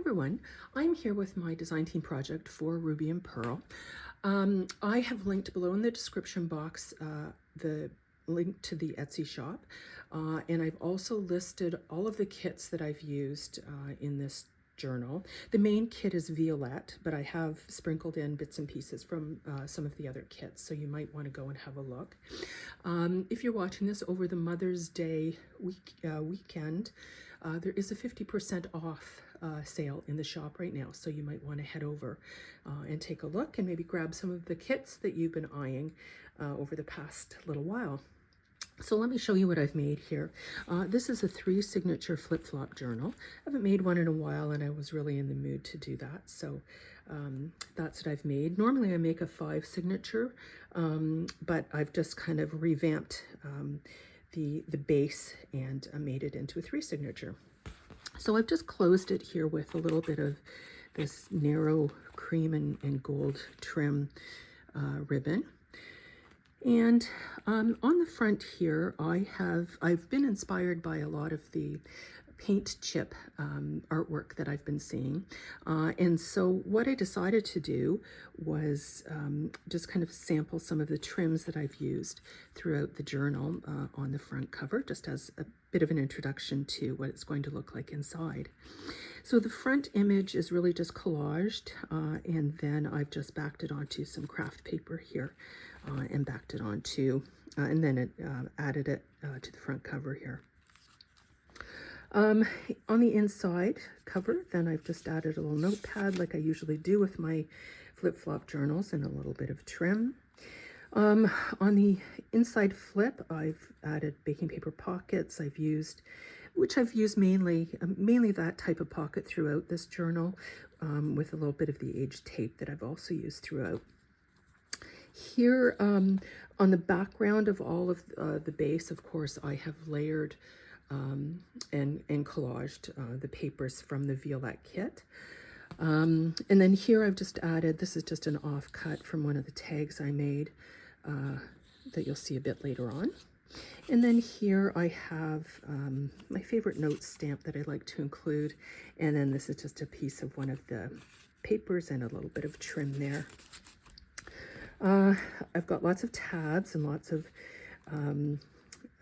Everyone, I'm here with my design team project for Ruby and Pearl. I have linked below in the description box the link to the Etsy shop, and I've also listed all of the kits that I've used in this journal. The main kit is Violette, but I have sprinkled in bits and pieces from some of the other kits, so you might want to go and have a look. If you're watching this over the Mother's Day weekend, there is a 50% off sale in the shop right now, so you might want to head over and take a look and maybe grab some of the kits that you've been eyeing over the past little while. So let me show you what I've made here. This is a 3 signature flip-flop journal. I haven't made one in a while and I was really in the mood to do that, so that's what I've made. Normally I make a 5 signature, but I've just kind of revamped the base and made it into a 3 signature. So I've just closed it here with a little bit of this narrow cream and gold trim ribbon. And on the front here, I've been inspired by a lot of the paint chip artwork that I've been seeing. And so what I decided to do was just kind of sample some of the trims that I've used throughout the journal on the front cover, just as a bit of an introduction to what it's going to look like inside. So the front image is really just collaged, and then I've just backed it onto some craft paper here and backed it onto, and then it added it to the front cover here. On the inside cover, then I've just added a little notepad like I usually do with my flip-flop journals and a little bit of trim. On the inside flip, I've added baking paper pockets. Which I've used mainly that type of pocket throughout this journal, with a little bit of the aged tape that I've also used throughout. Here on the background of all of the base, of course, I have layered and collaged the papers from the Violette kit. And then here I've just added, this is just an offcut from one of the tags I made that you'll see a bit later on. And then here I have my favorite note stamp that I like to include. And then this is just a piece of one of the papers and a little bit of trim there. I've got lots of tabs and lots of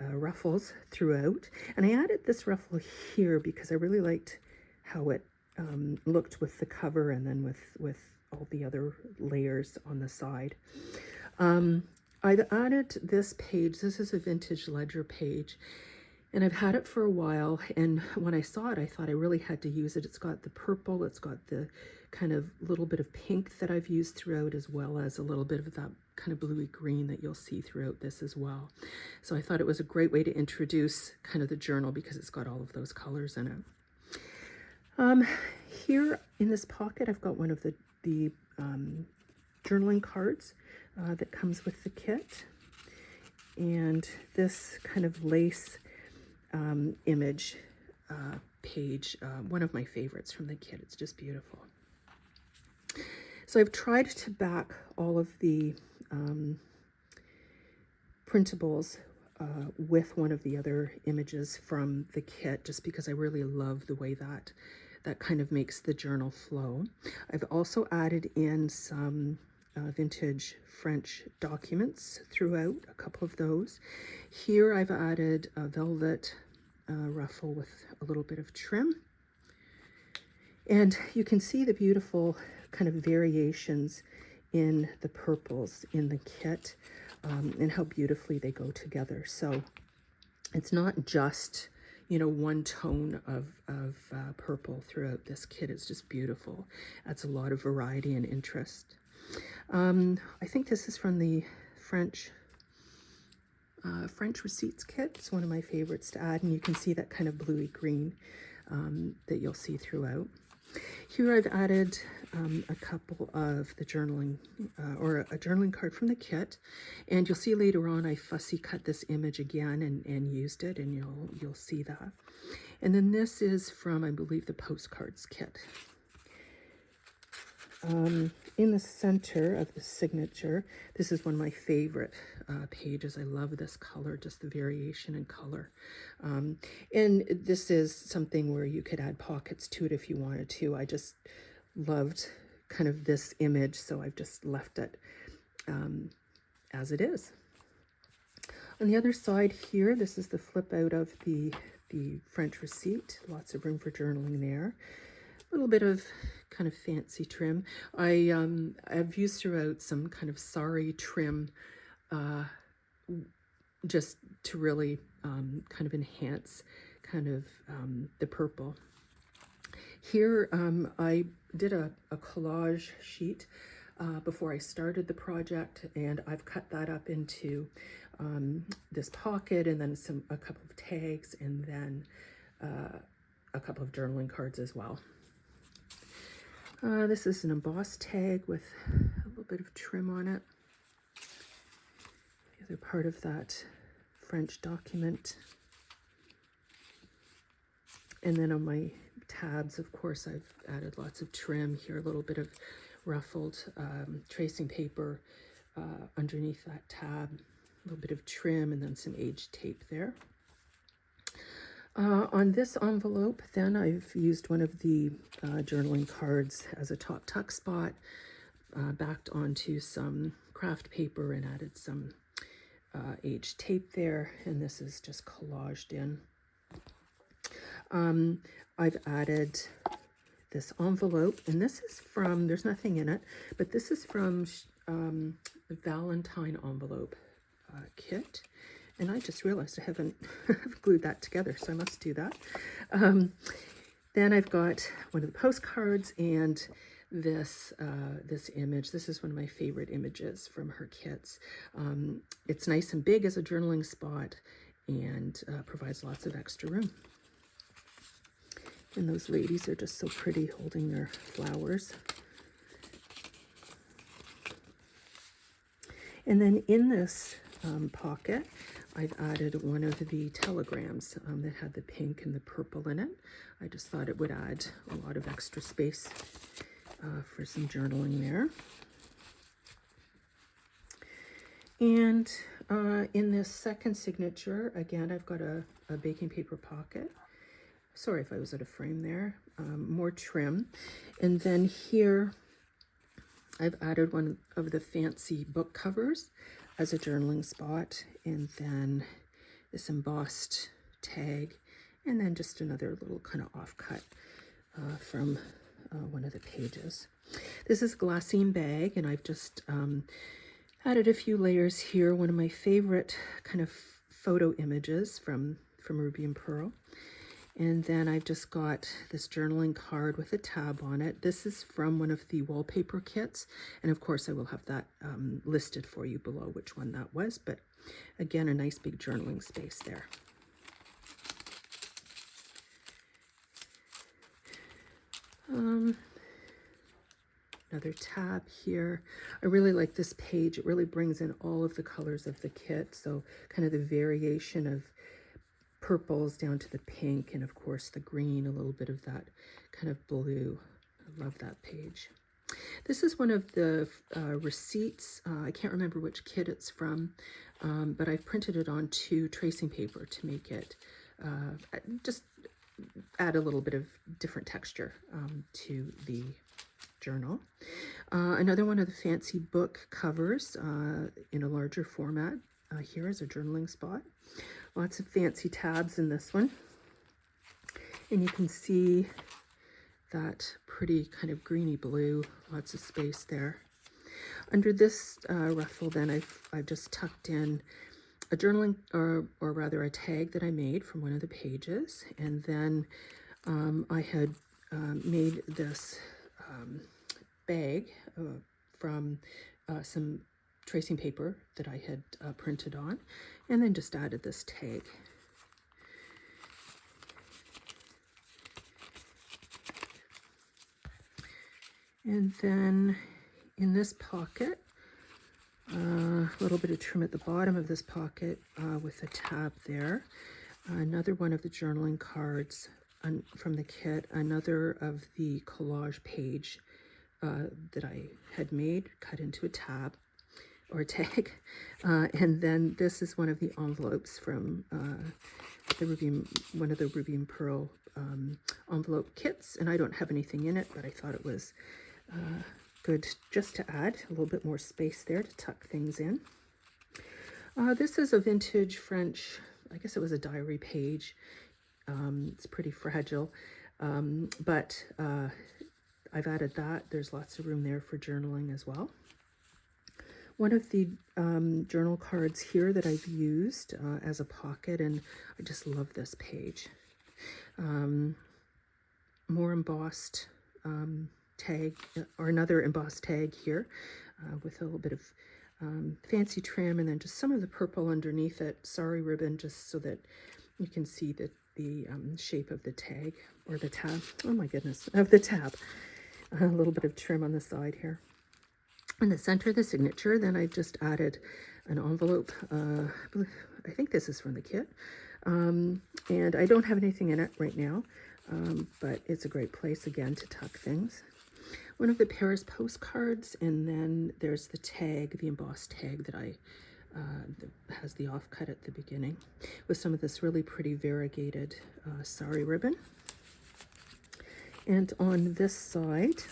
ruffles throughout. And I added this ruffle here because I really liked how it looked with the cover and then with all the other layers on the side. I've added this page. This is a vintage ledger page, and I've had it for a while, and when I saw it, I thought I really had to use it. It's got the purple, it's got the kind of little bit of pink that I've used throughout, as well as a little bit of that kind of bluey green that you'll see throughout this as well. So I thought it was a great way to introduce kind of the journal because it's got all of those colors in it. Here in this pocket, I've got one of the journaling cards that comes with the kit, and this kind of lace image page, one of my favorites from the kit. It's just beautiful. So I've tried to back all of the printables with one of the other images from the kit, just because I really love the way that kind of makes the journal flow. I've also added in some vintage French documents throughout, a couple of those. Here I've added a velvet ruffle with a little bit of trim. And you can see the beautiful kind of variations in the purples in the kit, and how beautifully they go together. So it's not just, you know, one tone of purple throughout this kit. It's just beautiful. Adds a lot of variety and interest. I think this is from the French Receipts kit. It's one of my favorites to add, and you can see that kind of bluey green that you'll see throughout. Here I've added a couple of the journaling, or a journaling card from the kit, and you'll see later on I fussy cut this image again and used it, and you'll see that. And then this is from, I believe, the postcards kit. in the center of the signature, this is one of my favorite pages. I love this color, just the variation in color. And this is something where you could add pockets to it if you wanted to. I just loved kind of this image, so I've just left it as it is. On the other side here, this is the flip out of the French receipt. Lots of room for journaling there. A little bit of kind of fancy trim. I've used throughout some kind of sari trim just to really kind of enhance kind of the purple. Here I did a collage sheet before I started the project, and I've cut that up into this pocket, and then a couple of tags, and then a couple of journaling cards as well. This is an embossed tag with a little bit of trim on it. The other part of that French document. And then on my tabs, of course, I've added lots of trim here, a little bit of ruffled tracing paper underneath that tab, a little bit of trim, and then some aged tape there. On this envelope, then, I've used one of the journaling cards as a top tuck spot, backed onto some craft paper and added some aged tape there, and this is just collaged in. I've added this envelope, and this is from, there's nothing in it, but this is from the Valentine envelope kit. And I just realized I haven't glued that together, so I must do that. Then I've got one of the postcards and this this image. This is one of my favorite images from her kits. It's nice and big as a journaling spot, and provides lots of extra room. And those ladies are just so pretty holding their flowers. And then in this pocket, I've added one of the telegrams that had the pink and the purple in it. I just thought it would add a lot of extra space for some journaling there. And in this second signature, again, I've got a baking paper pocket. Sorry if I was out of frame there. More trim. And then here, I've added one of the fancy book covers as a journaling spot, and then this embossed tag, and then just another little kind of offcut from one of the pages. This is a glassine bag, and I've just added a few layers here. One of my favorite kind of photo images from Ruby and Pearl. And then I've just got this journaling card with a tab on it. This is from one of the wallpaper kits. And of course, I will have that listed for you below which one that was. But again, a nice big journaling space there. Another tab here. I really like this page. It really brings in all of the colors of the kit. So kind of the variation of purples down to the pink, and of course the green, a little bit of that kind of blue. I love that page. This is one of the receipts. I can't remember which kit it's from, but I've printed it onto tracing paper to make it just add a little bit of different texture to the journal. Another one of the fancy book covers in a larger format. Here is a journaling spot. Lots of fancy tabs in this one. And you can see that pretty kind of greeny blue, lots of space there. Under this ruffle then I've just tucked in a journaling, or rather a tag that I made from one of the pages. And then I had made this bag from some tracing paper that I had printed on, and then just added this tag. And then in this pocket, a little bit of trim at the bottom of this pocket with a tab there. Another one of the journaling cards from the kit, another of the collage page that I had made, cut into a tab or a tag. And then this is one of the envelopes from one of the Ruby and Pearl envelope kits. And I don't have anything in it, but I thought it was good just to add a little bit more space there to tuck things in. This is a vintage French, I guess it was a diary page. It's pretty fragile, but I've added that. There's lots of room there for journaling as well. One of the journal cards here that I've used as a pocket, and I just love this page. More embossed tag, or another embossed tag here with a little bit of fancy trim, and then just some of the purple underneath it, sari ribbon, just so that you can see the shape of the tag, or the tab, oh my goodness, of the tab. A little bit of trim on the side here. In the center of the signature, then I just added an envelope. I think this is from the kit. And I don't have anything in it right now, but it's a great place, again, to tuck things. One of the Paris postcards, and then there's the tag, the embossed tag that that has the offcut at the beginning, with some of this really pretty variegated sari ribbon. And on this side,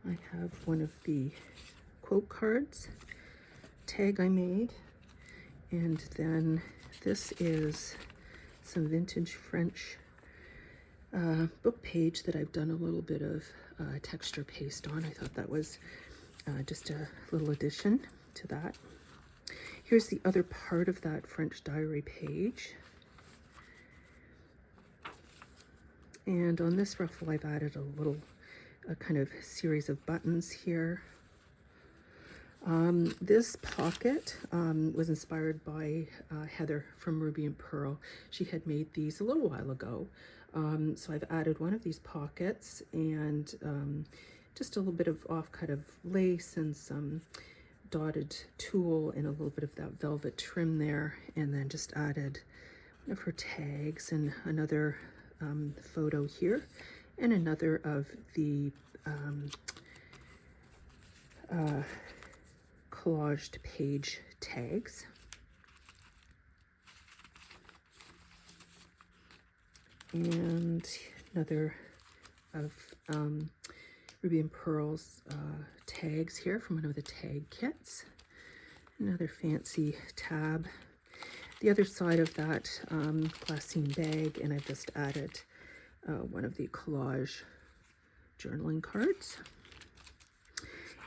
I have one of the quote cards tag I made, and then this is some vintage French book page that I've done a little bit of texture paste on. I thought that was just a little addition to that. Here's the other part of that French diary page. And on this ruffle, I've added a kind of series of buttons here. This pocket was inspired by Heather from Ruby and Pearl. She had made these a little while ago. So I've added one of these pockets, and just a little bit of offcut of lace and some dotted tulle and a little bit of that velvet trim there, and then just added one of her tags and another photo here, and another of the collaged page tags. And another of Ruby and Pearl's tags here from one of the tag kits. Another fancy tab. The other side of that glassine bag, and I've just added one of the collage journaling cards.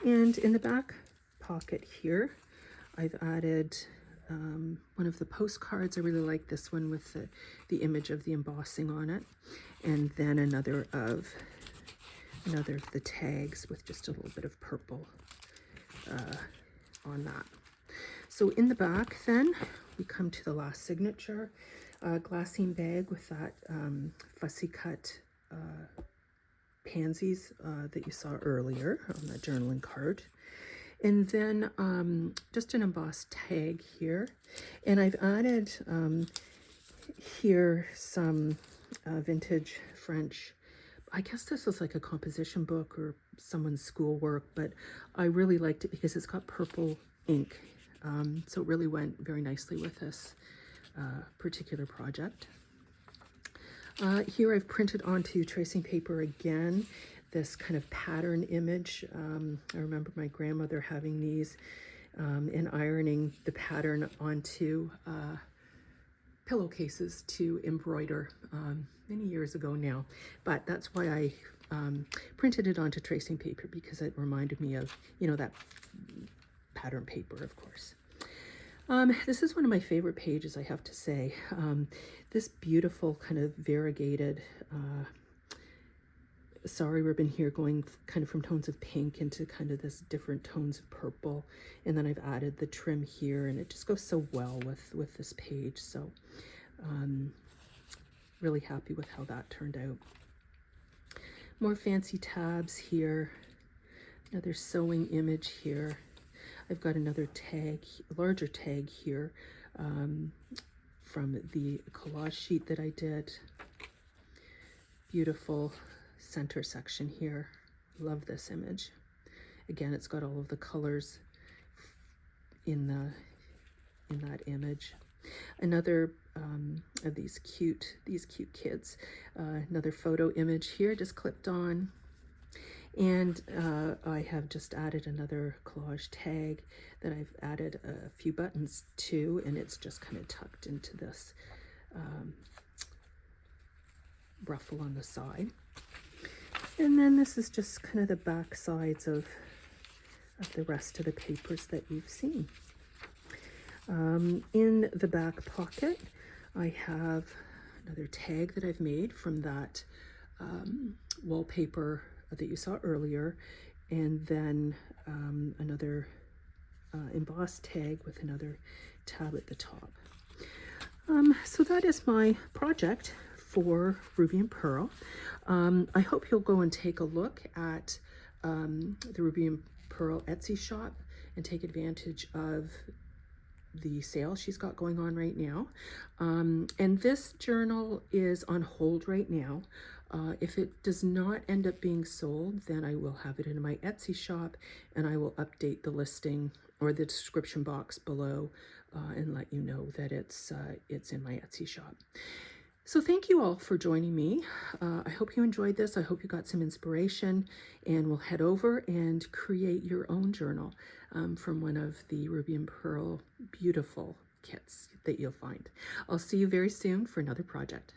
And in the back pocket here, I've added one of the postcards. I really like this one with the image of the embossing on it, and then another of the tags with just a little bit of purple on that. So in the back then, we come to the last signature, glassine bag with that fussy cut pansies that you saw earlier on that journaling card. And then just an embossed tag here. And I've added here some vintage French, I guess this was like a composition book or someone's schoolwork, but I really liked it because it's got purple ink. So it really went very nicely with this particular project. Here I've printed onto tracing paper again this kind of pattern image. I remember my grandmother having these and ironing the pattern onto pillowcases to embroider many years ago now. But that's why I printed it onto tracing paper, because it reminded me of, you know, that pattern paper, of course. This is one of my favorite pages, I have to say. This beautiful kind of variegated sari ribbon here, going kind of from tones of pink into kind of this different tones of purple, and then I've added the trim here, and it just goes so well with this page. So really happy with how that turned out. More fancy tabs here, another sewing image here. I've got another tag, a larger tag here from the collage sheet that I did. Beautiful center section here Love this image. Again, it's got all of the colors in that image. Another of these cute kids. Another photo image here, just clipped on. And I have just added another collage tag that I've added a few buttons to, and it's just kind of tucked into this ruffle on the side. And then this is just kind of the back sides of the rest of the papers that you've seen. In the back pocket, I have another tag that I've made from that wallpaper that you saw earlier, and then another embossed tag with another tab at the top. So that is my project for Ruby and Pearl. I hope you'll go and take a look at the Ruby and Pearl Etsy shop and take advantage of the sale she's got going on right now. And this journal is on hold right now. If it does not end up being sold, then I will have it in my Etsy shop, and I will update the listing or the description box below and let you know that it's in my Etsy shop. So thank you all for joining me. I hope you enjoyed this. I hope you got some inspiration, and we'll head over and create your own journal from one of the Ruby and Pearl beautiful kits that you'll find. I'll see you very soon for another project.